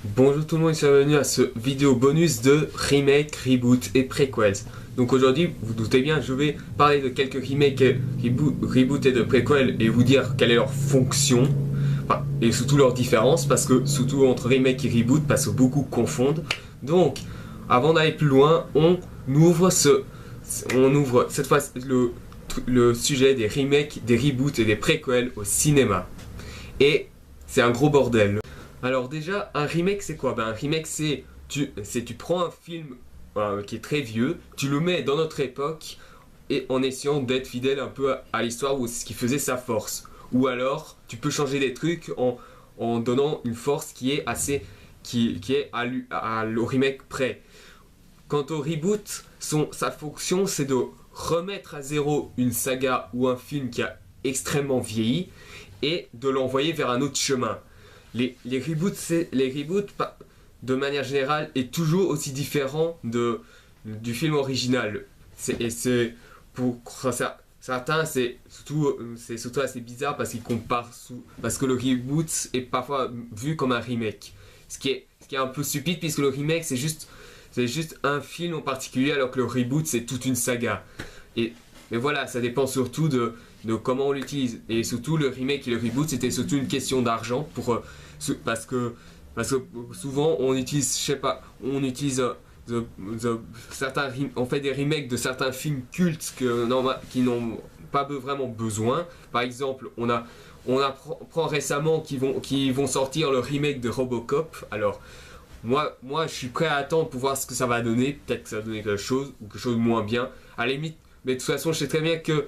Bonjour tout le monde et bienvenue à ce vidéo bonus de remake, reboot et prequels. Donc aujourd'hui, vous doutez bien, je vais parler de quelques remakes, reboot et de prequels et vous dire quelle est leur fonction, enfin, et surtout leur différence, parce que surtout entre remake et reboot, parce que beaucoup confondent. Donc, avant d'aller plus loin, on ouvre cette fois le sujet des remakes, des reboots et des prequels au cinéma. Et c'est un gros bordel. Alors déjà, un remake c'est quoi? Un remake c'est tu prends un film qui est très vieux, tu le mets dans notre époque et en essayant d'être fidèle un peu à l'histoire ou ce qui faisait sa force. Ou alors tu peux changer des trucs en donnant une force qui est au remake près. Quant au reboot, sa fonction c'est de remettre à zéro une saga ou un film qui a extrêmement vieilli et de l'envoyer vers un autre chemin. Les reboots, de manière générale, est toujours aussi différent du film original. Pour certains, c'est surtout assez bizarre parce qu'ils parce que le reboot est parfois vu comme un remake. Ce qui est un peu stupide puisque le remake c'est juste un film en particulier alors que le reboot c'est toute une saga. Mais voilà, ça dépend surtout de comment on l'utilise. Et surtout le remake et le reboot c'était surtout une question d'argent parce que souvent on utilise, je sais pas, on fait des remakes de certains films cultes qui n'ont pas vraiment besoin. Par exemple, on apprend récemment qu'ils vont sortir le remake de Robocop. Alors, moi, je suis prêt à attendre pour voir ce que ça va donner. Peut-être que ça va donner quelque chose ou quelque chose de moins bien. À la limite, mais de toute façon, je sais très bien que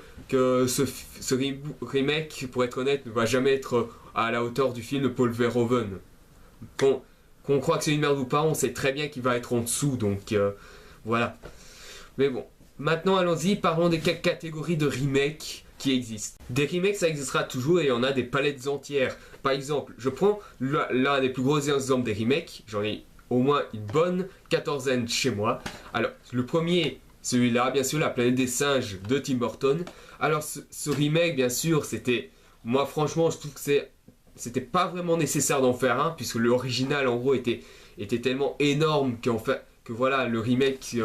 ce remake, pour être honnête, ne va jamais être à la hauteur du film de Paul Verhoeven. Qu'on croit que c'est une merde ou pas, on sait très bien qu'il va être en dessous, donc voilà. Mais bon, maintenant allons-y, parlons des quelques catégories de remakes qui existent. Des remakes, ça existera toujours et il y en a des palettes entières. Par exemple, je prends l'un des plus gros exemples des remakes, j'en ai au moins une bonne quatorzaine chez moi. Alors, le premier, celui-là, bien sûr, La planète des singes de Tim Burton. Alors, ce remake, bien sûr, moi, franchement, je trouve que c'était pas vraiment nécessaire d'en faire un, puisque l'original, en gros, était tellement énorme que voilà, le remake,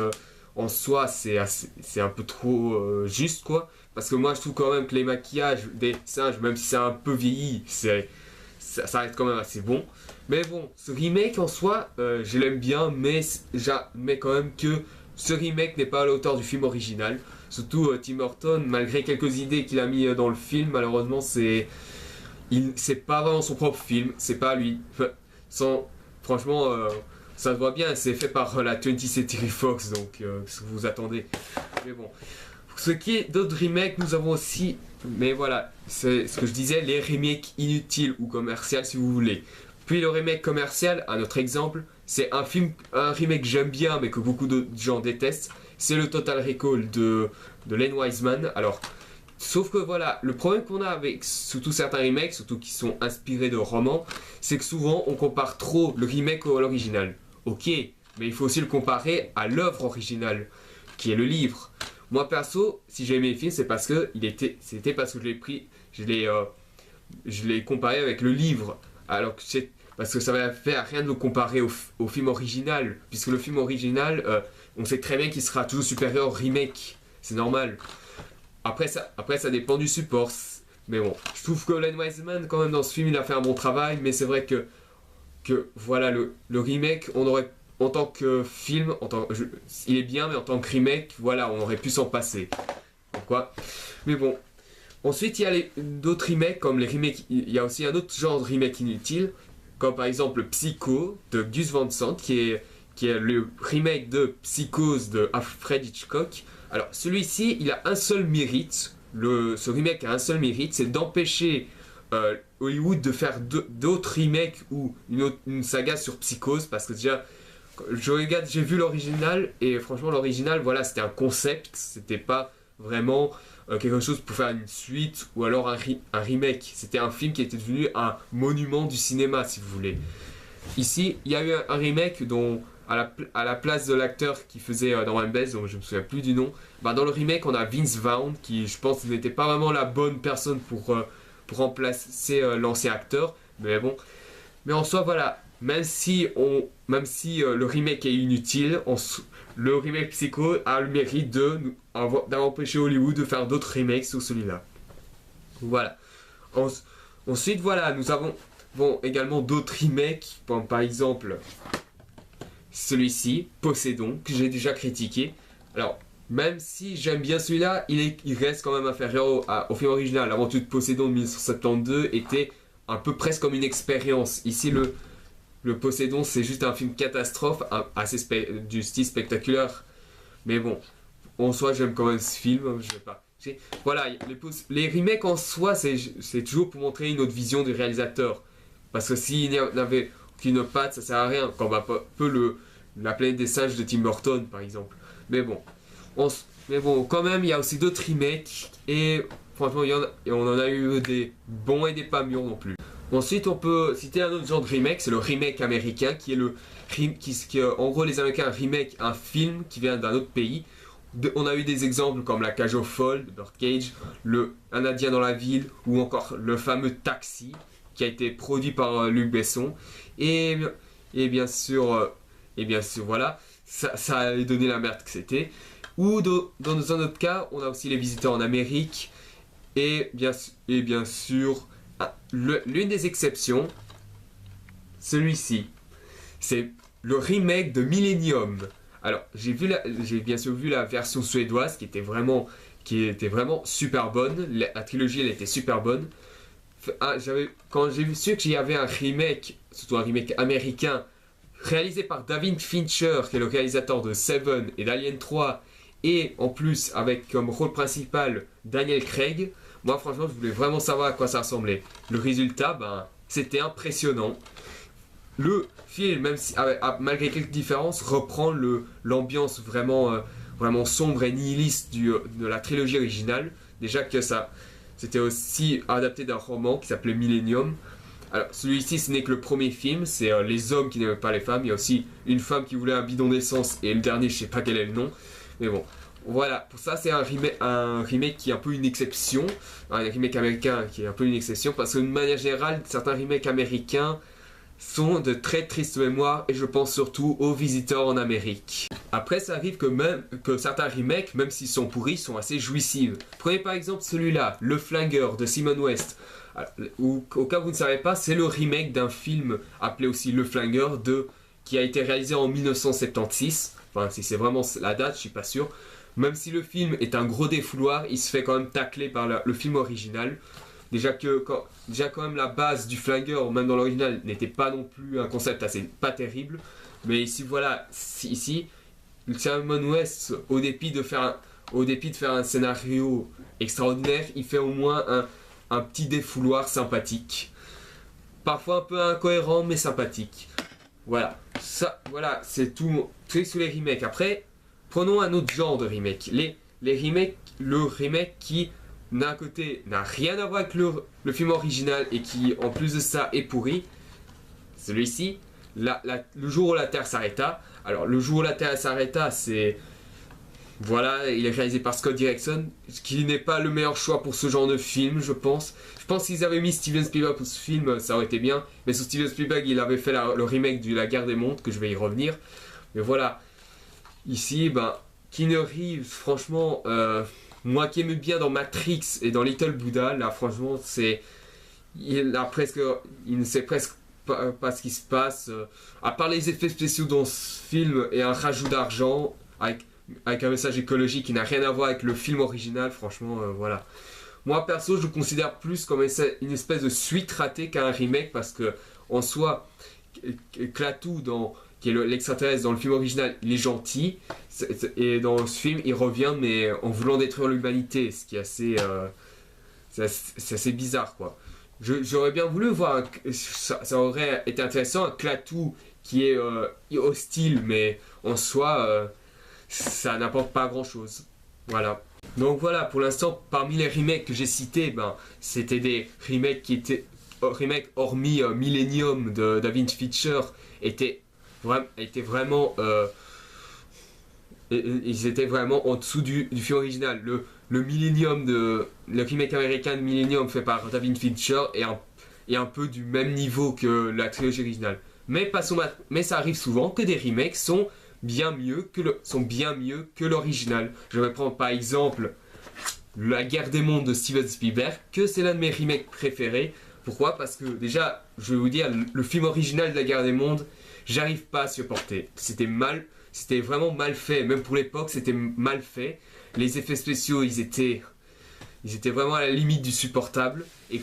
en soi, c'est un peu trop juste, quoi. Parce que moi, je trouve quand même que les maquillages des singes, même si c'est un peu vieilli, ça reste quand même assez bon. Mais bon, ce remake, en soi, je l'aime bien, mais quand même que ce remake n'est pas à la hauteur du film original. Surtout Tim Burton, malgré quelques idées qu'il a mis dans le film, malheureusement c'est pas vraiment son propre film, c'est pas lui. Franchement, ça se voit bien, c'est fait par la 20th Century Fox, donc ce que vous attendez. Mais bon, pour ce qui est d'autres remakes, nous avons aussi, mais voilà, c'est ce que je disais, les remakes inutiles ou commerciaux si vous voulez. Puis le remake commercial, un autre exemple, c'est un remake que j'aime bien mais que beaucoup de gens détestent, c'est le Total Recall de Len Wiseman. Alors, sauf que voilà, le problème qu'on a avec surtout certains remakes, surtout qui sont inspirés de romans, c'est que souvent on compare trop le remake à l'original. Ok, mais il faut aussi le comparer à l'œuvre originale, qui est le livre. Moi perso, si j'ai aimé le film, c'est parce que c'était parce que je l'ai comparé avec le livre. Alors que parce que ça va faire rien de le comparer au film original, puisque le film original, on sait très bien qu'il sera toujours supérieur au remake. C'est normal. Après ça dépend du support. Mais bon, je trouve que Len Wiseman, quand même, dans ce film, il a fait un bon travail, mais c'est vrai que voilà, le remake, on aurait, en tant que film, il est bien, mais en tant que remake, voilà, on aurait pu s'en passer. Pourquoi? Mais bon. Ensuite, il y a d'autres remakes, comme les remakes, il y a aussi un autre genre de remake inutile, comme par exemple Psycho de Gus Van Sant, qui est le remake de Psychose de Alfred Hitchcock. Alors, celui-ci, il a un seul mérite, ce remake a un seul mérite, c'est d'empêcher Hollywood de faire d'autres remakes ou une saga sur Psychose, parce que déjà, j'ai vu l'original, et franchement, l'original, voilà, c'était un concept, c'était pas vraiment quelque chose pour faire une suite ou alors un remake. C'était un film qui était devenu un monument du cinéma, si vous voulez. Ici, il y a eu un remake dont, à la place de l'acteur qui faisait Norman Bates, dont je me souviens plus du nom, dans le remake, on a Vince Vaughn, qui je pense n'était pas vraiment la bonne personne pour remplacer l'ancien acteur. Mais bon. Mais en soi, voilà. le remake est inutile, le remake Psycho a le mérite d'avoir empêché Hollywood de faire d'autres remakes sur celui-là. Voilà. Ensuite, voilà, nous avons également d'autres remakes, comme par exemple celui-ci, Poséidon, que j'ai déjà critiqué. Alors, même si j'aime bien celui-là, il reste quand même inférieur au film original. L'aventure de Poséidon de 1972 était un peu presque comme une expérience. Ici, le Poséidon, c'est juste un film catastrophe, du style spectaculaire. Mais bon, en soi, j'aime quand même ce film. Je sais pas. Voilà, les remakes en soi, c'est toujours pour montrer une autre vision du réalisateur. Parce que s'il n'y avait aucune patte, ça sert à rien. Comme un peu la planète des singes de Tim Burton, par exemple. Mais bon, quand même, il y a aussi d'autres remakes. Et franchement, on en a eu des bons et des pas mûrs non plus. Ensuite, on peut citer un autre genre de remake, c'est le remake américain, qui est en gros, les Américains remake un film qui vient d'un autre pays. On a eu des exemples comme La Cage aux Folles de Birdcage, Un Indien dans la ville, ou encore le fameux Taxi, qui a été produit par Luc Besson. Et bien sûr, voilà, ça a donné la merde que c'était. Ou dans un autre cas, on a aussi Les Visiteurs en Amérique, et bien sûr, l'une des exceptions, celui-ci, c'est le remake de Millennium. Alors, j'ai bien sûr vu la version suédoise qui était vraiment super bonne. La trilogie, elle était super bonne. Quand j'ai vu qu'il y avait un remake, surtout un remake américain, réalisé par David Fincher, qui est le réalisateur de Seven et d'Alien 3, et en plus avec comme rôle principal Daniel Craig, moi franchement je voulais vraiment savoir à quoi ça ressemblait. Le résultat, c'était impressionnant. Le film, même si, malgré quelques différences, reprend l'ambiance vraiment sombre et nihiliste de la trilogie originale. Déjà que c'était aussi adapté d'un roman qui s'appelait Millennium. Alors celui-ci, ce n'est que le premier film, c'est les hommes qui n'aimaient pas les femmes. Il y a aussi une femme qui voulait un bidon d'essence et le dernier, je sais pas quel est le nom. Mais bon, voilà, pour ça c'est un remake qui est un peu une exception. Un remake américain qui est un peu une exception parce que d'une manière générale, certains remakes américains sont de très tristes mémoires et je pense surtout aux Visiteurs en Amérique. Après, ça arrive que certains remakes, même s'ils sont pourris, sont assez jouissifs. Prenez par exemple celui-là, Le Flingueur de Simon West. Au cas où vous ne savez pas, c'est le remake d'un film appelé aussi Le Flingueur qui a été réalisé en 1976. Enfin, si c'est vraiment la date, je suis pas sûr. Même si le film est un gros défouloir, il se fait quand même tacler par le film original. Déjà quand même la base du flingueur, même dans l'original, n'était pas non plus un concept pas terrible. Mais ici, voilà, ici, Simon West, au dépit de faire un scénario extraordinaire, il fait au moins un petit défouloir sympathique. Parfois un peu incohérent, mais sympathique. Voilà, c'est tout sur les remakes. Après, prenons un autre genre de remake. Les remakes, le remake qui d'un côté n'a rien à voir avec le film original et qui en plus de ça est pourri. Celui-ci, le jour où la Terre s'arrêta. Alors le jour où la Terre s'arrêta, il est réalisé par Scott Derrickson, ce qui n'est pas le meilleur choix pour ce genre de film, je pense. Je pense qu'ils avaient mis Steven Spielberg pour ce film, ça aurait été bien. Mais sur Steven Spielberg, il avait fait le remake de La Guerre des Mondes, que je vais y revenir. Mais voilà, ici, Keanu Reeves, franchement, moi qui aime bien dans Matrix et dans Little Buddha, là franchement, il ne sait presque pas ce qui se passe. À part les effets spéciaux dans ce film et un rajout d'argent avec un message écologique qui n'a rien à voir avec le film original, franchement, voilà. Moi perso, je le considère plus comme une espèce de suite ratée qu'un remake parce que en soi, Klaatu qui est l'extraterrestre dans le film original, il est gentil. Et dans ce film, il revient, mais en voulant détruire l'humanité, ce qui est assez bizarre, quoi. J'aurais bien voulu voir, ça aurait été intéressant, un Klaatu qui est hostile, mais en soi, ça n'apporte pas grand-chose. Voilà. Donc voilà, pour l'instant, parmi les remakes que j'ai cités, c'était des remakes hormis Millennium de David Fincher, étaient vraiment ils étaient vraiment en dessous du film original. Le remake américain de Millennium fait par David Fincher est un peu du même niveau que la trilogie originale. mais ça arrive souvent que des remakes sont bien mieux que l'original. Je vais prendre par exemple La Guerre des Mondes de Steven Spielberg, que c'est l'un de mes remakes préférés. Pourquoi? Parce que déjà, je vais vous dire, le film original de La Guerre des Mondes, j'arrive pas à supporter. C'était vraiment mal fait. Même pour l'époque, c'était mal fait. Les effets spéciaux, ils étaient vraiment à la limite du supportable. Et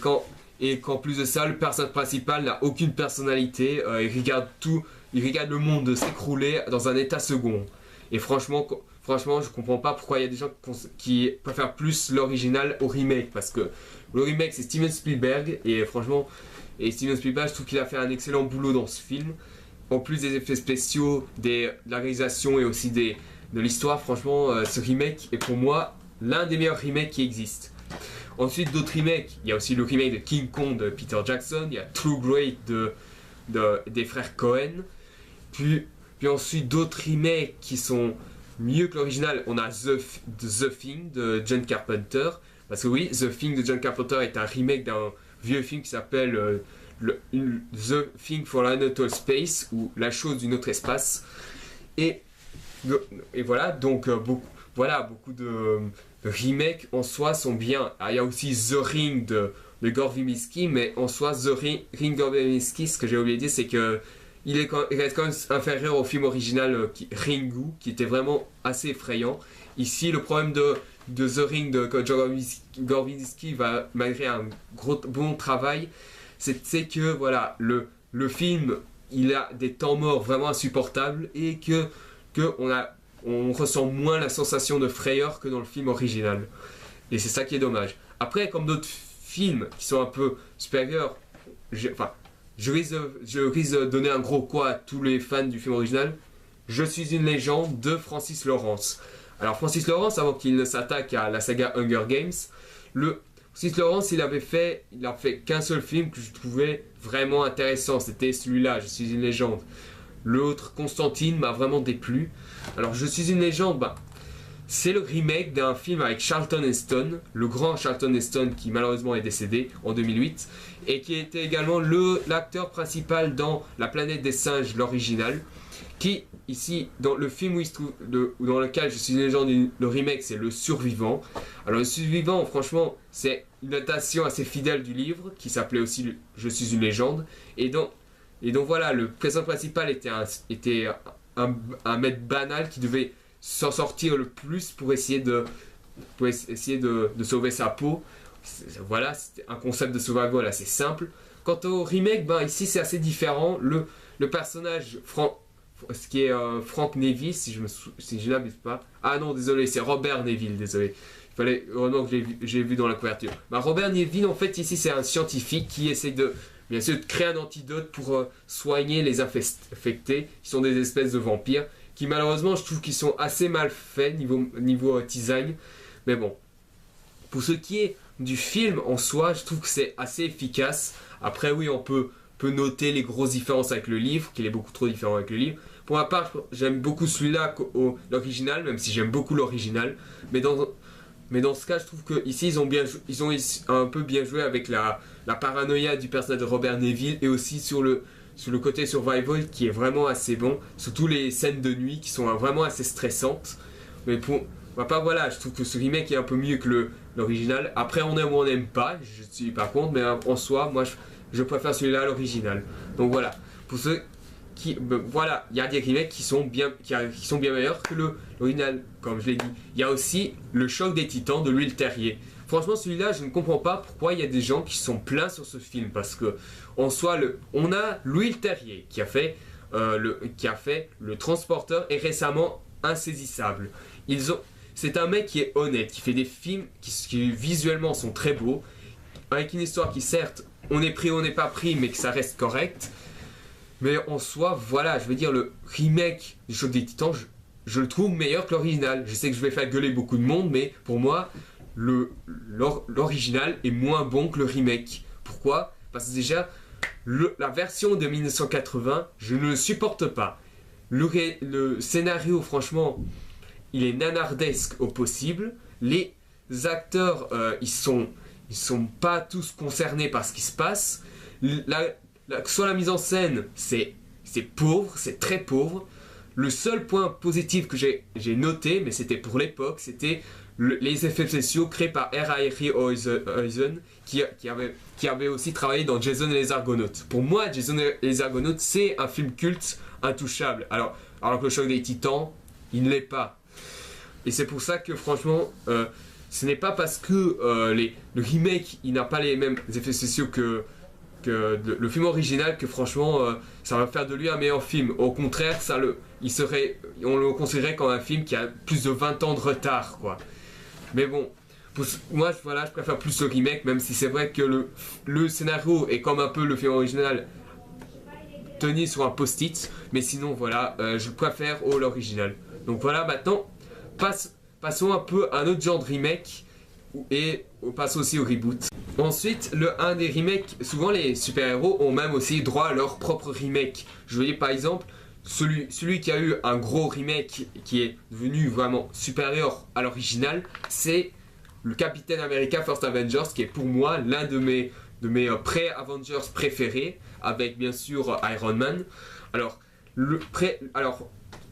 qu'en plus de ça, le personnage principal n'a aucune personnalité. Il regarde le monde s'écrouler dans un état second. Et franchement, je comprends pas pourquoi il y a des gens qui préfèrent plus l'original au remake. Parce que le remake, c'est Steven Spielberg. Et franchement, Steven Spielberg, je trouve qu'il a fait un excellent boulot dans ce film. En plus des effets spéciaux, de la réalisation et aussi de l'histoire, franchement, ce remake est pour moi l'un des meilleurs remakes qui existent. Ensuite, d'autres remakes, il y a aussi le remake de King Kong de Peter Jackson, il y a True Grit des frères Cohen. Puis ensuite, d'autres remakes qui sont mieux que l'original, on a The Thing de John Carpenter. Parce que oui, The Thing de John Carpenter est un remake d'un vieux film qui s'appelle The Thing for an Outer Space, ou La chose d'une autre espace. Et voilà, donc beaucoup de remakes en soi sont bien. Il y a aussi The Ring de Gore Verbinski, mais en soi, The Ring Gore Verbinski, ce que j'ai oublié de dire, c'est que il reste quand même inférieur au film original Ringu, qui était vraiment assez effrayant. Ici, le problème de The Ring de Gore Verbinski va, malgré un bon travail, c'est que voilà, le film, il a des temps morts vraiment insupportables et que on ressent moins la sensation de frayeur que dans le film original. Et c'est ça qui est dommage. Après, comme d'autres films qui sont un peu supérieurs, je risque de donner un gros quoi à tous les fans du film original. Je suis une légende de Francis Lawrence. Alors Francis Lawrence, avant qu'il ne s'attaque à la saga Hunger Games, Francis Lawrence, il a fait qu'un seul film que je trouvais vraiment intéressant. C'était celui-là, Je suis une légende. L'autre, Constantine, m'a vraiment déplu. Alors, Je suis une légende, c'est le remake d'un film avec Charlton Heston, le grand Charlton Heston qui malheureusement est décédé en 2008, et qui était également l'acteur principal dans La planète des singes, l'original, qui, ici, dans le film où il se trouve, dans lequel Je suis une légende, le remake, c'est Le Survivant. Alors, Le Survivant, franchement, c'est une adaptation assez fidèle du livre, qui s'appelait aussi Je suis une légende, et donc voilà, le personnage principal était un maître banal qui devait s'en sortir le plus pour essayer de sauver sa peau. Voilà, c'était un concept de survival assez simple. Quant au remake, ici c'est assez différent. Le personnage, ce qui est Frank Neville, si je n'abuse pas. Ah non, désolé, c'est Robert Neville, désolé. Il fallait vraiment que j'ai vu dans la couverture. Robert Neville, en fait, ici c'est un scientifique qui essaie de créer un antidote pour soigner les infectés, qui sont des espèces de vampires, qui malheureusement je trouve qu'ils sont assez mal faits niveau design. Mais bon, pour ce qui est du film en soi, je trouve que c'est assez efficace. Après oui, on peut noter les grosses différences avec le livre, qu'il est beaucoup trop différent avec le livre. Pour ma part, j'aime beaucoup celui-là l'original, même si j'aime beaucoup l'original. Mais dans ce cas, je trouve qu'ici, ils ont un peu bien joué avec la paranoïa du personnage de Robert Neville, et aussi sur le côté survival qui est vraiment assez bon. Surtout les scènes de nuit qui sont vraiment assez stressantes. Mais pour ma part, voilà, je trouve que ce remake est un peu mieux que l'original. Après, on aime ou on n'aime pas, je suis pas contre, mais en soi, moi, je préfère celui-là à l'original. Donc voilà, pour ceux voilà, il y a des remakes qui sont bien meilleurs que l'original, comme je l'ai dit. Il y a aussi Le Choc des Titans de Louis Leterrier. Franchement, celui-là, je ne comprends pas pourquoi il y a des gens qui sont pleins sur ce film, parce que en soi, on a Louis Leterrier qui a fait Le Transporteur et récemment Insaisissable. C'est un mec qui est honnête, qui fait des films qui visuellement sont très beaux, avec une histoire qui certes, on est pris, on n'est pas pris, mais que ça reste correct. Mais en soi, voilà, je veux dire, le remake du Choc des Titans, je le trouve meilleur que l'original. Je sais que je vais faire gueuler beaucoup de monde, mais pour moi, l'original est moins bon que le remake. Pourquoi? Parce que déjà, la version de 1980, je ne le supporte pas. Le scénario, franchement, il est nanardesque au possible. Les acteurs, ils sont pas tous concernés par ce qui se passe. Soit la mise en scène, c'est c'est pauvre, c'est très pauvre. Le seul point positif que j'ai noté, mais c'était pour l'époque, c'était les effets spéciaux créés par R.A.R.I. Eisen, qui avait aussi travaillé dans Jason et les Argonautes. Pour moi, Jason et les Argonautes, c'est un film culte intouchable. Alors que le Choc des Titans, il ne l'est pas. Et c'est pour ça que franchement, ce n'est pas parce que le remake, il n'a pas les mêmes effets spéciaux que le film original que franchement ça va faire de lui un meilleur film. Au contraire, on le considérait comme un film qui a plus de 20 ans de retard, quoi. Mais bon, moi voilà, je préfère plus le remake, même si c'est vrai que le scénario est comme un peu le film original tenu sur un post-it, mais sinon voilà, je préfère l'original. Donc voilà, maintenant passons un peu à un autre genre de remake et on passe aussi au reboot. Ensuite, un des remakes, souvent les super-héros ont même aussi droit à leur propre remake. Je voyais par exemple celui qui a eu un gros remake qui est devenu vraiment supérieur à l'original, c'est le Captain America First Avengers, qui est pour moi l'un de mes pré-Avengers préférés, avec bien sûr Iron Man. Alors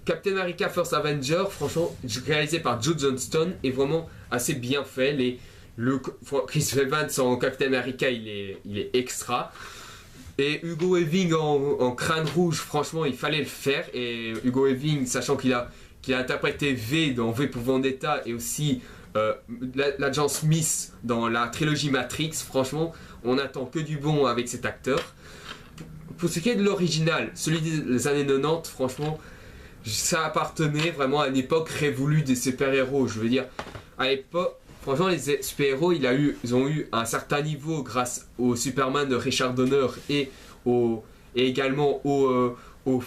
Captain America First Avenger, franchement, réalisé par Joe Johnston, est vraiment assez bien fait. Chris Evans en Captain America, il est extra. Et Hugo Weaving en crâne rouge, franchement, il fallait le faire. Et Hugo Weaving, sachant qu'il a interprété V dans V pour Vendetta et aussi l'agent Smith dans la trilogie Matrix, franchement, on n'attend que du bon avec cet acteur. Pour ce qui est de l'original, celui des années 90, franchement, ça appartenait vraiment à une époque révolue des super-héros. Je veux dire, à l'époque, franchement, les super-héros, ils ont eu un certain niveau grâce au Superman de Richard Donner et également au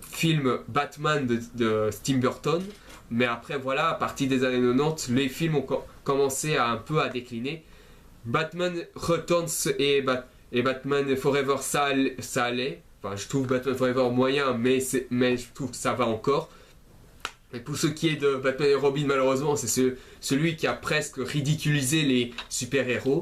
film Batman de Tim Burton. Mais après, voilà, à partir des années 90, les films ont commencé un peu à décliner. Batman Returns et Batman Forever, ça allait. Enfin, je trouve Batman Forever moyen, mais je trouve que ça va encore. Et pour ce qui est de Batman et Robin, malheureusement, c'est celui qui a presque ridiculisé les super-héros.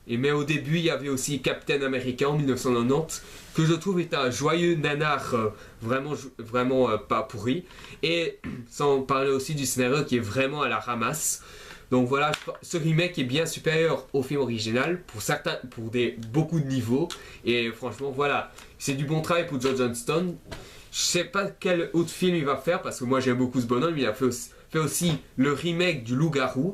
Mais au début, il y avait aussi Captain America en 1990, que je trouve est un joyeux nanar vraiment pas pourri. Et sans parler aussi du scénario qui est vraiment à la ramasse. Donc voilà, ce remake est bien supérieur au film original pour beaucoup de niveaux. Et franchement, voilà, c'est du bon travail pour Joe Johnston. Je sais pas quel autre film il va faire parce que moi j'aime beaucoup ce bonhomme. Il a fait aussi le remake du Loup-Garou,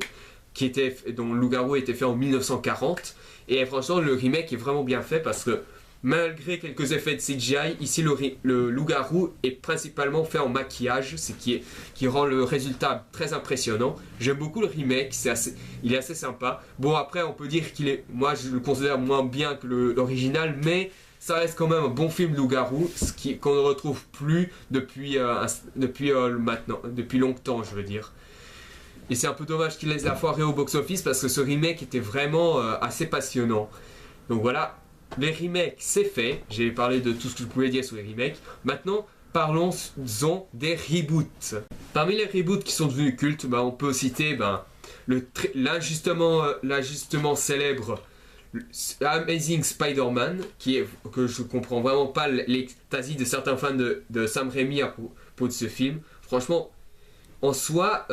dont le Loup-Garou a été fait en 1940. Et franchement, le remake est vraiment bien fait parce que malgré quelques effets de CGI, ici le Loup-Garou est principalement fait en maquillage, ce qui rend le résultat très impressionnant. J'aime beaucoup le remake, il est assez sympa. Bon, après on peut dire moi je le considère moins bien que l'original, mais ça reste quand même un bon film Loup-Garou, qu'on ne retrouve plus depuis longtemps, je veux dire. Et c'est un peu dommage qu'il laisse la foirer au box-office parce que ce remake était vraiment assez passionnant. Donc voilà, les remakes c'est fait, j'ai parlé de tout ce que je pouvais dire sur les remakes. Maintenant, parlons-en des reboots. Parmi les reboots qui sont devenus cultes, on peut citer l'injustement célèbre Amazing Spider-Man, que je comprends vraiment pas l'extasie de certains fans de Sam Raimi à propos de ce film. Franchement, en soi,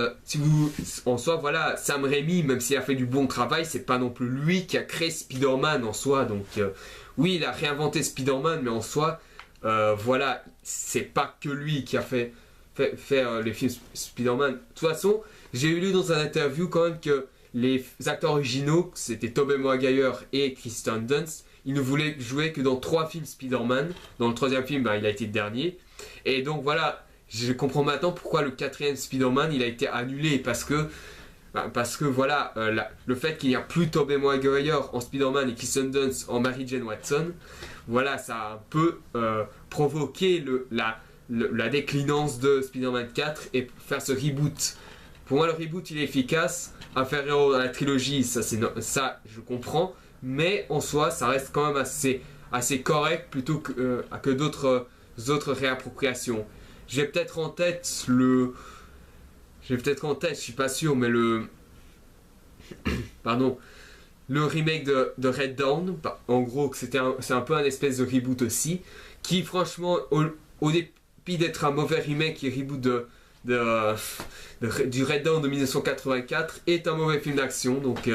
voilà, Sam Raimi, même s'il a fait du bon travail, c'est pas non plus lui qui a créé Spider-Man en soi. Donc, oui, il a réinventé Spider-Man, mais en soi, voilà, c'est pas que lui qui a fait les films Spider-Man. De toute façon, j'ai lu dans un interview quand même que les acteurs originaux, c'était Tobey Maguire et Kristen Dunst, ils ne voulaient jouer que dans 3 films Spider-Man. Dans le 3e film, il a été le dernier. Et donc voilà, je comprends maintenant pourquoi le 4e Spider-Man il a été annulé, parce que voilà, le fait qu'il n'y a plus Tobey Maguire en Spider-Man et Kristen Dunst en Mary Jane Watson, voilà, ça a un peu provoqué la déclinance de Spider-Man 4 et faire ce reboot. Pour moi, le reboot il est efficace, inférieur à la trilogie, ça je comprends, mais en soi ça reste quand même assez correct plutôt que d'autres réappropriations. J'ai peut-être en tête, je suis pas sûr, mais pardon, le remake de Red Dawn, bah, en gros c'est un peu un espèce de reboot aussi, qui franchement au dépit d'être un mauvais remake et reboot de- du Red Dawn de 1984 est un mauvais film d'action, donc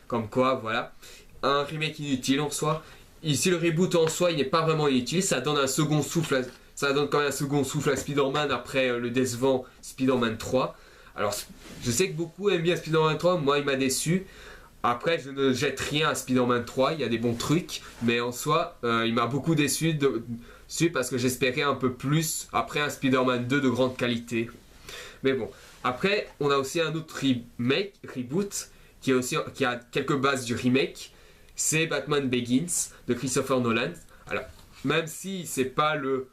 comme quoi voilà, un remake inutile en soi. Ici le reboot en soi il n'est pas vraiment inutile, ça donne un second souffle, ça donne quand même un second souffle à Spider-Man après le décevant Spider-Man 3. Alors je sais que beaucoup aiment bien Spider-Man 3, moi il m'a déçu. Après, je ne jette rien à Spider-Man 3, il y a des bons trucs, mais en soi, il m'a beaucoup déçu parce que j'espérais un peu plus après un Spider-Man 2 de grande qualité. Mais bon, après, on a aussi un autre reboot, qui a quelques bases du remake, c'est Batman Begins de Christopher Nolan. Alors, même si c'est pas le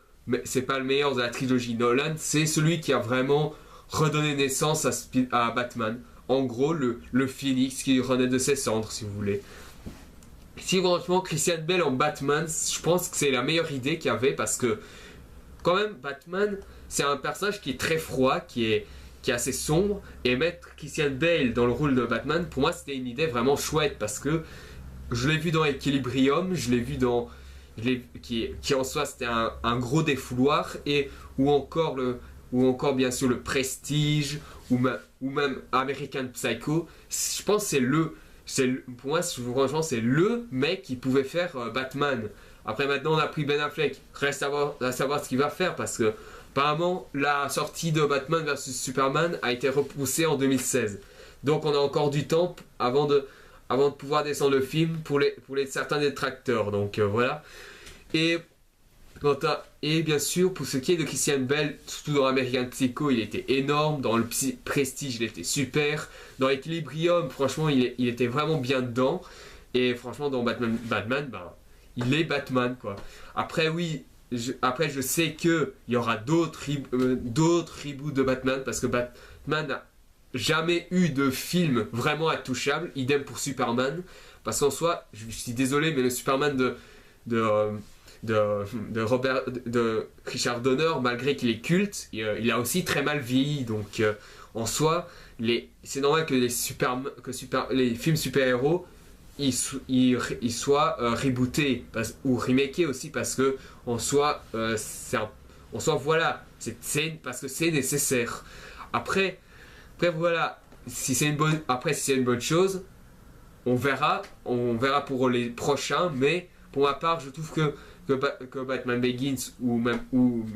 meilleur de la trilogie Nolan, c'est celui qui a vraiment redonné naissance à Batman. En gros, le phénix qui renaît de ses cendres, si vous voulez. Si franchement, Christian Bale en Batman, je pense que c'est la meilleure idée qu'il y avait parce que, quand même, Batman, c'est un personnage qui est très froid, qui est assez sombre. Et mettre Christian Bale dans le rôle de Batman, pour moi, c'était une idée vraiment chouette parce que je l'ai vu dans Equilibrium, je l'ai vu dans. Qui en soi, c'était un gros défouloir, et ou encore bien sûr le Prestige, ou même American Psycho. Je pense que pour moi, franchement, c'est le mec qui pouvait faire Batman. Après, maintenant, on a pris Ben Affleck. Reste à savoir ce qu'il va faire parce que, apparemment, la sortie de Batman vs Superman a été repoussée en 2016. Donc, on a encore du temps avant de pouvoir descendre le film pour certains détracteurs. Donc, voilà. Et et bien sûr, pour ce qui est de Christian Bale, surtout dans American Psycho, il était énorme. Dans le Prestige, il était super. Dans Equilibrium, franchement, il était vraiment bien dedans. Et franchement, dans Batman, ben, il est Batman, quoi. Après, oui, je sais qu'il y aura d'autres reboots de Batman, parce que Batman n'a jamais eu de film vraiment intouchable. Idem pour Superman. Parce qu'en soi, je suis désolé, mais le Superman de Richard Donner, malgré qu'il est culte, il a aussi très mal vieilli. Donc en soi, c'est normal que les films super-héros ils soient rebootés ou remakés aussi parce que en soi, voilà, parce que c'est nécessaire. Après voilà, si c'est une bonne chose, on verra pour les prochains, mais pour ma part, je trouve que Batman Begins ou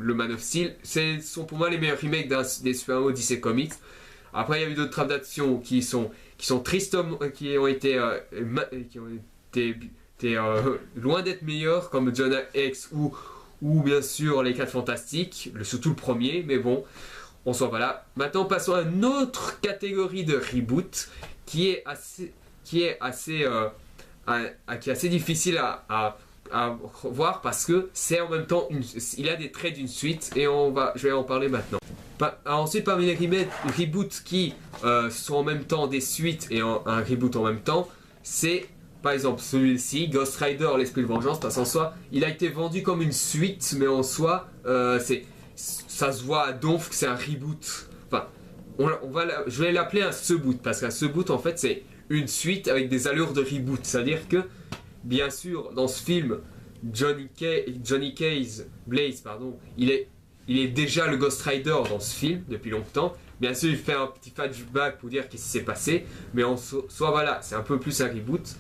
le Man of Steel sont pour moi les meilleurs remakes des super-héros DC Comics. Après, il y a eu d'autres adaptations qui sont tristement, qui ont été loin d'être meilleures, comme Jonah X ou bien sûr les 4 Fantastiques, surtout le premier, mais bon, on s'en va là. Maintenant, passons à une autre catégorie de reboot qui est assez difficile à voir parce que c'est en même temps il a des traits d'une suite et je vais en parler maintenant. Ensuite, parmi les reboots qui sont en même temps des suites et un reboot en même temps, c'est par exemple celui-ci, Ghost Rider, l'esprit de vengeance, parce qu'en soi il a été vendu comme une suite, mais en soi ça se voit à donf que c'est un reboot. Enfin, je vais l'appeler un seboot parce qu'un seboot en fait c'est une suite avec des allures de reboot. C'est-à-dire que, bien sûr, dans ce film, Johnny Blaze, il est déjà le Ghost Rider dans ce film depuis longtemps. Bien sûr, il fait un petit flashback pour dire qu'est-ce qui s'est passé, mais en soi, voilà, c'est un peu plus un reboot.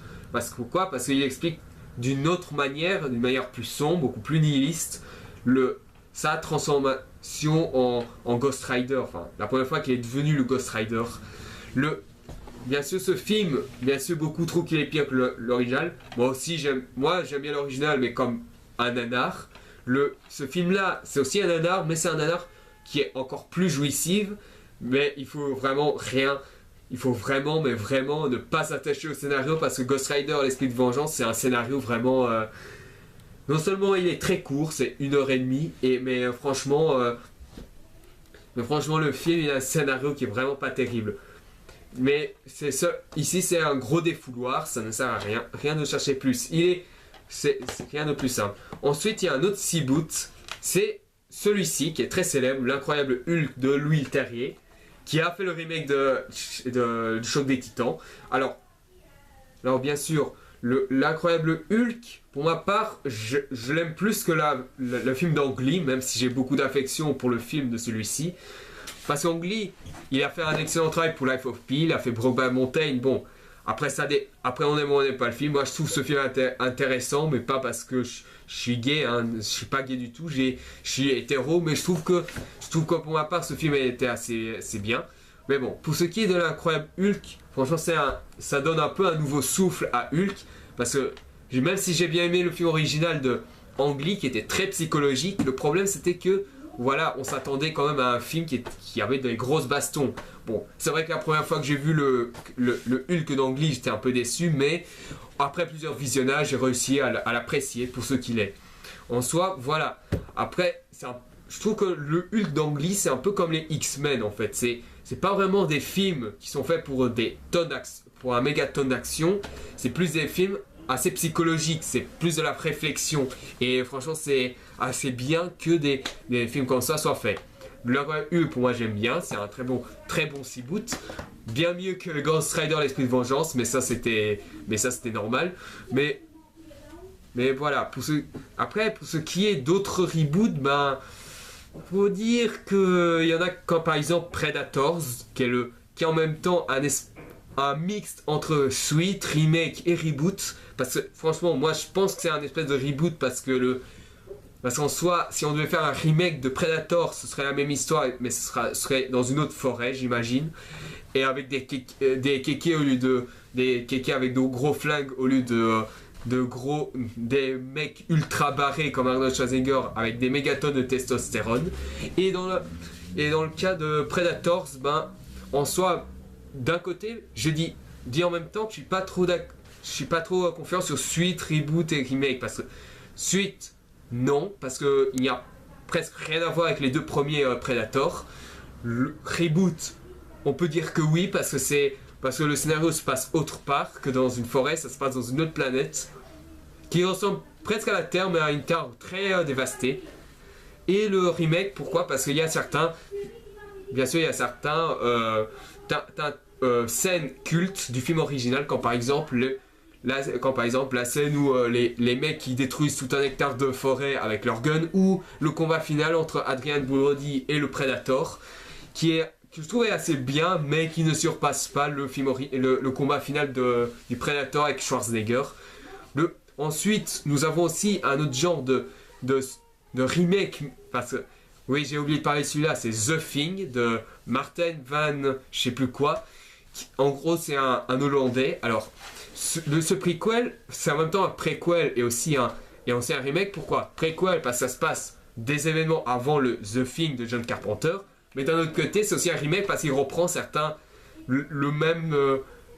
Pourquoi ? Parce qu'il explique d'une manière plus sombre, beaucoup plus nihiliste, sa transformation en Ghost Rider. Enfin, la première fois qu'il est devenu le Ghost Rider. Bien sûr, ce film, beaucoup trouvent qu'il est pire que l'original. Moi aussi, j'aime bien l'original, mais comme un nanar. Ce film-là, c'est aussi un nanar, mais c'est un nanar qui est encore plus jouissif. Mais il faut vraiment, mais vraiment ne pas s'attacher au scénario parce que Ghost Rider, l'esprit de vengeance, c'est un scénario vraiment. Non seulement il est très court, c'est 1h30, mais franchement, le film, il a un scénario qui est vraiment pas terrible. Mais ici c'est un gros défouloir, ça ne sert à rien de chercher plus. C'est rien de plus simple. Ensuite, il y a un autre reboot, c'est celui-ci qui est très célèbre, l'incroyable Hulk de Louis Leterrier, qui a fait le remake du Choc des Titans. Alors, Alors bien sûr, l'incroyable Hulk, pour ma part, je l'aime plus que le film d'Ang Lee, même si j'ai beaucoup d'affection pour le film de celui-ci. Parce qu'Ang Lee, il a fait un excellent travail pour Life of Pi, il a fait Brokeback Mountain, bon, après on aime ou on n'aime pas le film. Moi je trouve ce film intéressant, mais pas parce que je suis gay, hein. Je suis pas gay du tout, je suis hétéro, mais je trouve que pour ma part ce film était assez bien. Mais bon, pour ce qui est de l'incroyable Hulk, franchement ça donne un peu un nouveau souffle à Hulk, parce que même si j'ai bien aimé le film original de Ang Lee qui était très psychologique, le problème c'était que voilà, on s'attendait quand même à un film qui avait des grosses bastons. Bon, c'est vrai que la première fois que j'ai vu le Hulk d'Ang Lee, j'étais un peu déçu, mais après plusieurs visionnages, j'ai réussi à l'apprécier pour ce qu'il est. En soi, voilà. Après, je trouve que le Hulk d'Ang Lee, c'est un peu comme les X-Men en fait. C'est pas vraiment des films qui sont faits pour un méga tonne d'action. C'est plus des films assez psychologiques, c'est plus de la réflexion. Et franchement, c'est assez bien que des films comme ça soient faits. Le Hulk, pour moi, j'aime bien. C'est un très bon reboot. Bien mieux que Ghost Rider, l'esprit de vengeance, mais ça, c'était normal. Mais voilà, après, pour ce qui est d'autres reboots, ben, faut dire qu'il y en a comme par exemple Predators, qui est en même temps un mix entre suite, remake et reboot. Parce que franchement, moi je pense que c'est un espèce de reboot parce qu'en soi, si on devait faire un remake de Predator, ce serait la même histoire, mais ce serait dans une autre forêt, j'imagine. Et avec des kékés au lieu des kékés avec de gros flingues au lieu des mecs ultra barrés comme Arnold Schwarzenegger avec des mégatonnes de testostérone. Et dans le cas de Predators, ben, en soi, d'un côté, je dis en même temps que je suis pas trop confiant sur suite, reboot et remake, parce que suite, non, parce que il n'y a presque rien à voir avec les deux premiers Predators. Le reboot, on peut dire que oui, parce que le scénario se passe autre part que dans une forêt, ça se passe dans une autre planète qui ressemble presque à la Terre, mais à une Terre très dévastée. Et le remake, pourquoi? Parce qu'il y a certains, bien sûr, scènes cultes du film original, comme par exemple la scène où les mecs qui détruisent tout un hectare de forêt avec leur gun, ou le combat final entre Adrian Brody et le Predator, que je trouvais assez bien, mais qui ne surpasse pas le combat final du Predator avec Schwarzenegger. Ensuite, nous avons aussi un autre genre de remake, parce que, oui, j'ai oublié de parler de celui-là, c'est The Thing de Martin Van, je sais plus quoi. En gros, c'est un Hollandais. Alors, ce prequel, c'est en même temps un préquel et aussi un remake. Pourquoi? Préquel, parce que ça se passe des événements avant le The Thing de John Carpenter. Mais d'un autre côté, c'est aussi un remake parce qu'il reprend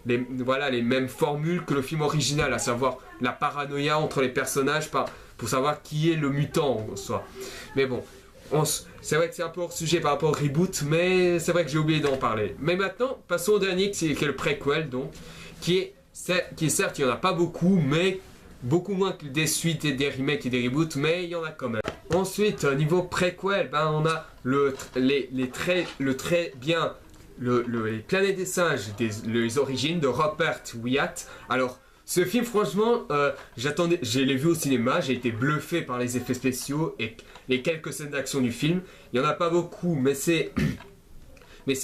les mêmes formules que le film original, à savoir la paranoïa entre les personnages pour savoir qui est le mutant en soi. Mais bon, c'est vrai que c'est un peu hors sujet par rapport au reboot, mais c'est vrai que j'ai oublié d'en parler. Mais maintenant, passons au dernier qui est le préquel, donc, qui est certes, il n'y en a pas beaucoup, mais beaucoup moins que des suites et des remakes et des reboots, mais il y en a quand même. Ensuite, niveau préquel, ben, on a les Planètes des singes, les origines de Rupert Wyatt. Alors, ce film, franchement, je l'ai vu au cinéma, j'ai été bluffé par les effets spéciaux et les quelques scènes d'action du film. Il n'y en a pas beaucoup, mais c'est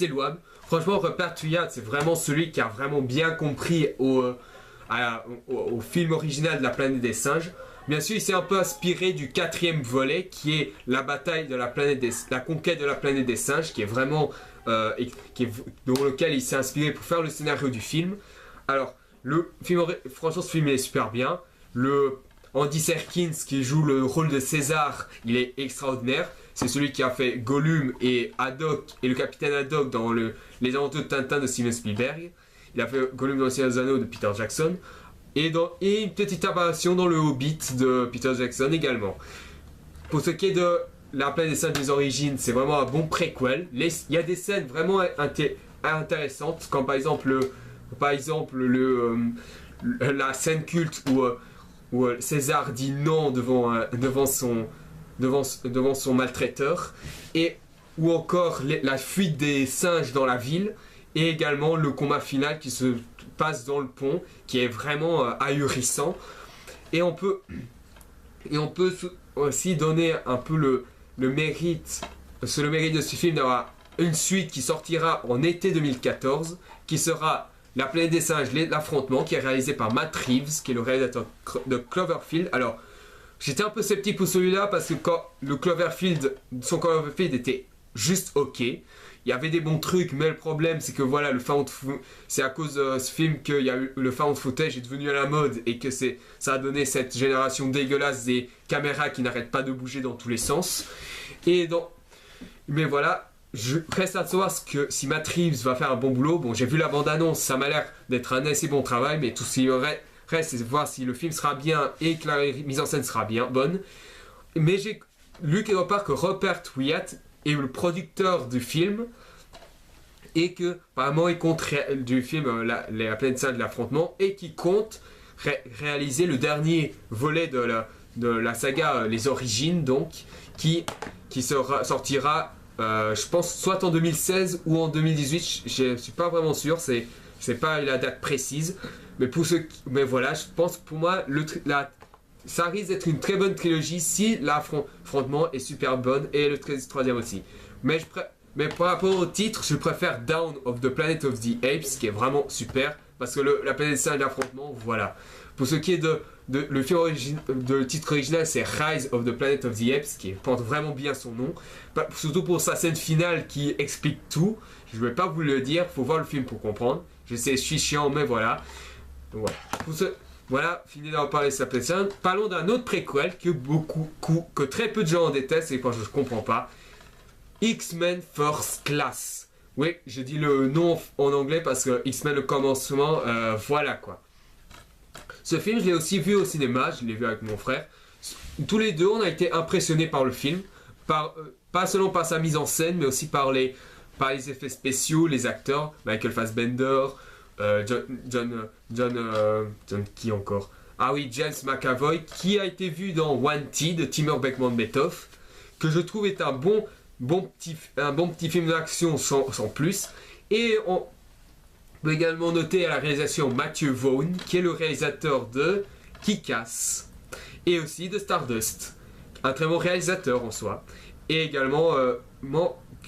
louable. Franchement, Rupert Wyatt, c'est vraiment celui qui a vraiment bien compris au film original de la Planète des singes. Bien sûr, il s'est un peu inspiré du 4e volet, qui est la bataille de la conquête de la planète des singes, qui est vraiment dans lequel il s'est inspiré pour faire le scénario du film. Alors, franchement, ce film est super bien. Andy Serkins, qui joue le rôle de César, il est extraordinaire. C'est celui qui a fait Gollum et Haddock et le capitaine Haddock dans Les Aventures de Tintin de Steven Spielberg. Il a fait Gollum dans Le Seigneur des Anneaux de Peter Jackson. Et une petite apparition dans Le Hobbit de Peter Jackson également. Pour ce qui est de La Planète des singes des origines, c'est vraiment un bon préquel. Il y a des scènes vraiment intéressantes, comme par exemple la scène culte où César dit non devant son maltraiteur, ou encore la fuite des singes dans la ville. et également le combat final qui se passe dans le pont, qui est vraiment ahurissant. Et on peut aussi donner un peu le mérite de ce film d'avoir une suite qui sortira en été 2014, qui sera La planète des singes, l'affrontement, qui est réalisé par Matt Reeves, qui est le réalisateur de Cloverfield. Alors, j'étais un peu sceptique pour celui-là parce que quand son Cloverfield était juste ok. Il y avait des bons trucs, mais le problème c'est que voilà, c'est à cause de ce film qu'il y a eu le found footage est devenu à la mode et que ça a donné cette génération dégueulasse des caméras qui n'arrêtent pas de bouger dans tous les sens. Mais voilà, je reste à savoir si Matt Reeves va faire un bon boulot. Bon, j'ai vu la bande-annonce, ça m'a l'air d'être un assez bon travail, mais tout ce qui reste, c'est de voir si le film sera bien et que la mise en scène sera bien bonne. Mais j'ai lu quelque part que Rupert Wyatt est le producteur du film et que apparemment il compte du film la planète singe de l'affrontement et qui compte réaliser le dernier volet de la saga Les Origines, donc qui sortira je pense soit en 2016 ou en 2018, je suis pas vraiment sûr, c'est pas la date précise, mais voilà, je pense pour moi ça risque d'être une très bonne trilogie si l'affrontement est super bonne et le troisième aussi. Mais par rapport au titre, je préfère Dawn of the Planet of the Apes, qui est vraiment super, parce que la planète singe d'affrontement, voilà. Pour ce qui est le titre original, c'est Rise of the Planet of the Apes, qui porte vraiment bien son nom. Surtout pour sa scène finale qui explique tout. Je ne vais pas vous le dire, il faut voir le film pour comprendre. Je sais, je suis chiant, mais voilà. Voilà, fini d'en parler de sa planète singe. Parlons d'un autre préquel que très peu de gens en détestent et que je ne comprends pas. X-Men First Class. Oui, je dis le nom en anglais parce que X-Men le commencement, voilà quoi. Ce film, je l'ai aussi vu au cinéma, je l'ai vu avec mon frère. Tous les deux, on a été impressionnés par le film, pas seulement par sa mise en scène, mais aussi par les effets spéciaux, les acteurs, Michael Fassbender, John qui encore? Ah oui, James McAvoy, qui a été vu dans Wanted de Timur Bekmambetov, que je trouve est un bon petit film d'action sans plus. Et on peut également noter à la réalisation Matthew Vaughn, qui est le réalisateur de Kick-Ass et aussi de Stardust. Un très bon réalisateur en soi. Et également,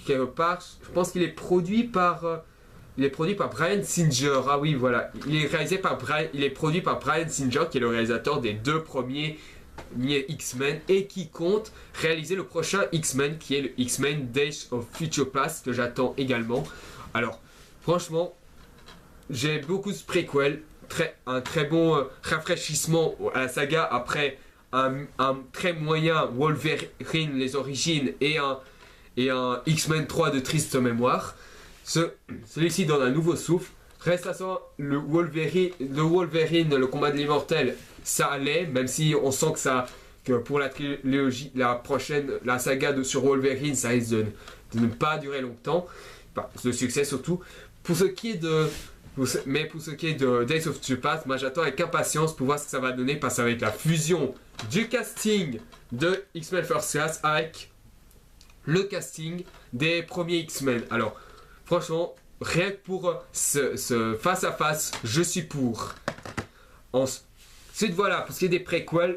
quelque part, je pense qu'il est produit par Bryan Singer. Ah oui, voilà. Il est produit par Bryan Singer, qui est le réalisateur des deux premiers X-Men et qui compte réaliser le prochain X-Men, qui est le X-Men Days of Future Past, que j'attends également. Alors, franchement, j'ai beaucoup de préquels, un très bon rafraîchissement à la saga après un très moyen Wolverine Les Origines et un X-Men 3 de triste mémoire. Celui-ci donne un nouveau souffle. Reste à savoir, le Wolverine, le combat de l'immortel, ça allait, même si on sent que pour la trilogie, la saga sur Wolverine, ça risque de ne pas durer longtemps. Enfin, de succès surtout. Pour ce qui est de Days of Future Past, moi j'attends avec impatience pour voir ce que ça va donner, parce que ça va être la fusion du casting de X-Men First Class avec le casting des premiers X-Men. Alors, franchement, rien que pour ce face-à-face, je suis pour. Ensuite, voilà, pour ce qui est des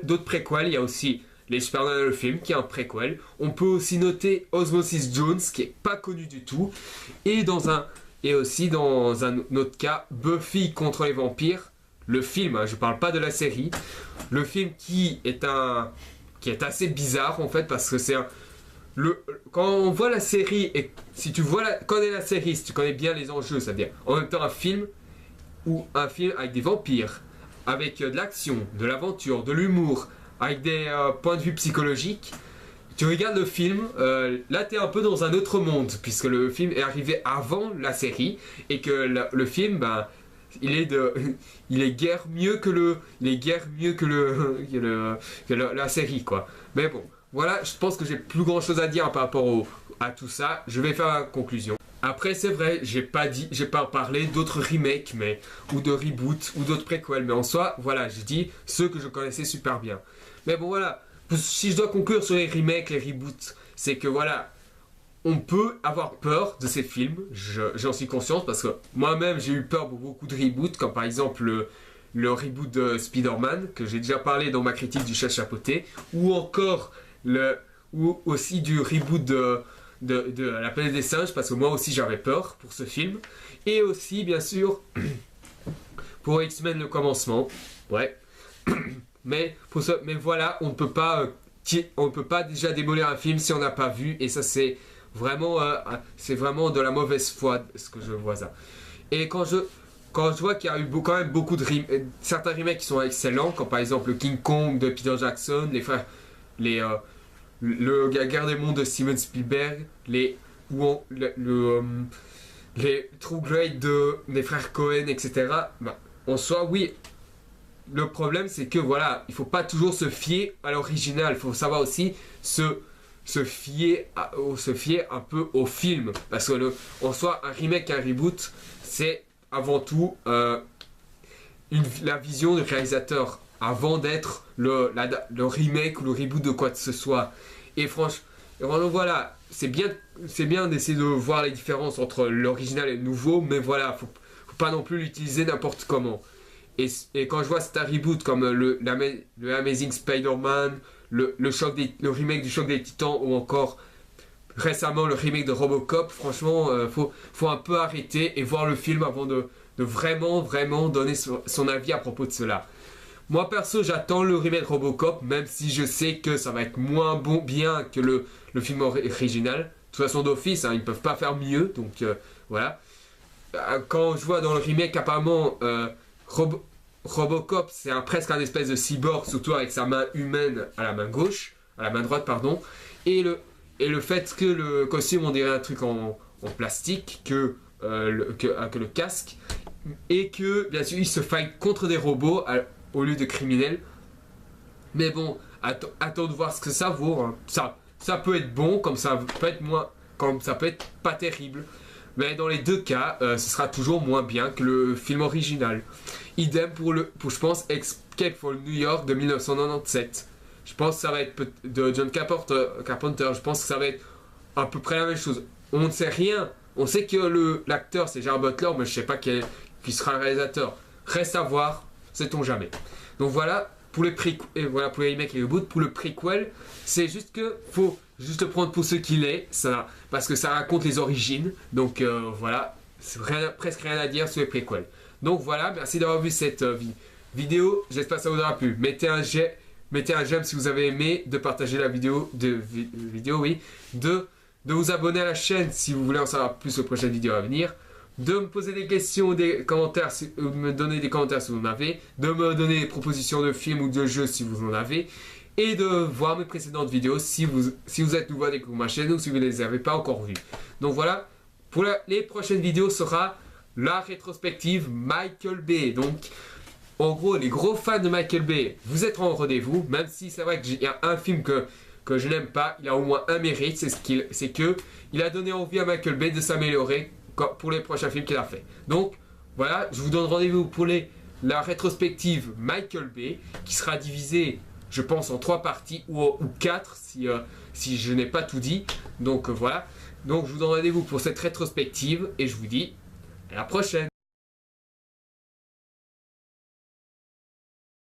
d'autres préquels, il y a aussi les Superman le film, qui est un préquel. On peut aussi noter Osmosis Jones, qui est pas connu du tout. Et aussi dans un autre cas, Buffy contre les vampires, le film, hein, je parle pas de la série. Le film qui est assez bizarre en fait, parce que quand on voit la série, et si tu connais la série, si tu connais bien les enjeux, c'est-à-dire en même temps un film avec des vampires, avec de l'action, de l'aventure, de l'humour, avec des points de vue psychologiques, tu regardes le film, là tu es un peu dans un autre monde, puisque le film est arrivé avant la série, et que le film, il est guère mieux que la série, quoi. Mais bon, voilà, je pense que j'ai plus grand chose à dire par rapport à tout ça. Je vais faire la conclusion. Après, c'est vrai, j'ai pas parlé d'autres remakes, ou de reboots, ou d'autres préquels, mais en soi, voilà, j'ai dit ceux que je connaissais super bien. Mais bon, voilà, si je dois conclure sur les remakes, les reboots, c'est que voilà, on peut avoir peur de ces films, j'en suis conscient, parce que moi-même j'ai eu peur pour beaucoup de reboots, comme par exemple le reboot de Spider-Man, que j'ai déjà parlé dans ma critique du chat chapeauté, ou encore ou aussi du reboot de La planète des singes, parce que moi aussi j'avais peur pour ce film, et aussi bien sûr pour X-Men le commencement, ouais. Mais voilà, on ne peut pas déjà démolir un film si on n'a pas vu, et ça c'est vraiment de la mauvaise foi ce que je vois ça. Et quand je vois qu'il y a eu quand même beaucoup de certains remakes qui sont excellents, comme par exemple le King Kong de Peter Jackson, le Guerre des mondes de Steven Spielberg, les True Grit des frères Cohen, etc. Bah, en soi, oui. Le problème, c'est que voilà, il faut pas toujours se fier à l'original. Il faut savoir aussi se fier un peu au film. Parce que en soi, un remake, un reboot, c'est avant tout la vision du réalisateur avant d'être le remake ou le reboot de quoi que ce soit. Et franchement, voilà, c'est bien d'essayer de voir les différences entre l'original et le nouveau, mais voilà, faut pas non plus l'utiliser n'importe comment. Et quand je vois c'est un reboot comme le Amazing Spider-Man, le remake du Choc des Titans, ou encore récemment le remake de Robocop, franchement, faut un peu arrêter et voir le film avant de vraiment donner son avis à propos de cela. Moi perso, j'attends le remake de Robocop, même si je sais que ça va être moins bien que le film original. De toute façon, d'office, hein, ils ne peuvent pas faire mieux, donc voilà. Quand je vois dans le remake, apparemment, Robocop, c'est presque un espèce de cyborg, surtout avec sa main humaine à la main droite, pardon. Et le fait que le costume, on dirait un truc en plastique, que le casque, et que, bien sûr, il se fight contre des robots au lieu de criminels. Mais bon, attends de voir ce que ça vaut. Hein. Ça peut être bon, comme ça peut être comme ça peut être pas terrible. Mais dans les deux cas, ce sera toujours moins bien que le film original. Idem pour je pense, Escape from New York de 1997. Je pense que ça va être de John Carpenter. Je pense que ça va être à peu près la même chose. On ne sait rien. On sait que l'acteur c'est Gerard Butler, mais je ne sais pas qui sera le réalisateur. Reste à voir, sait-on jamais. Donc voilà, pour les remakes et les reboots, pour le prequel, c'est juste que faut juste le prendre pour ce qu'il est, parce que ça raconte les origines. Donc voilà, c'est presque rien à dire sur les prequels. Donc voilà, merci d'avoir vu cette vidéo. J'espère que ça vous aura plu. Mettez un j'aime si vous avez aimé, de partager la vidéo, de vous abonner à la chaîne si vous voulez en savoir plus aux prochaines vidéos à venir, de me poser des questions, des commentaires, me donner des commentaires si vous en avez, de me donner des propositions de films ou de jeux si vous en avez, et de voir mes précédentes vidéos si vous êtes nouveau à découvrir ma chaîne ou si vous ne les avez pas encore vues. Donc voilà, pour les prochaines vidéos sera la rétrospective Michael Bay. Donc en gros, les gros fans de Michael Bay, vous êtes en rendez-vous, même si c'est vrai qu'il y a un film que je n'aime pas, il a au moins un mérite, c'est que il a donné envie à Michael Bay de s'améliorer pour les prochains films qu'il a fait. Donc voilà, je vous donne rendez-vous pour la rétrospective Michael Bay, qui sera divisée, je pense, en 3 parties ou 4 si je n'ai pas tout dit. Donc voilà, donc je vous donne rendez-vous pour cette rétrospective et je vous dis à la prochaine.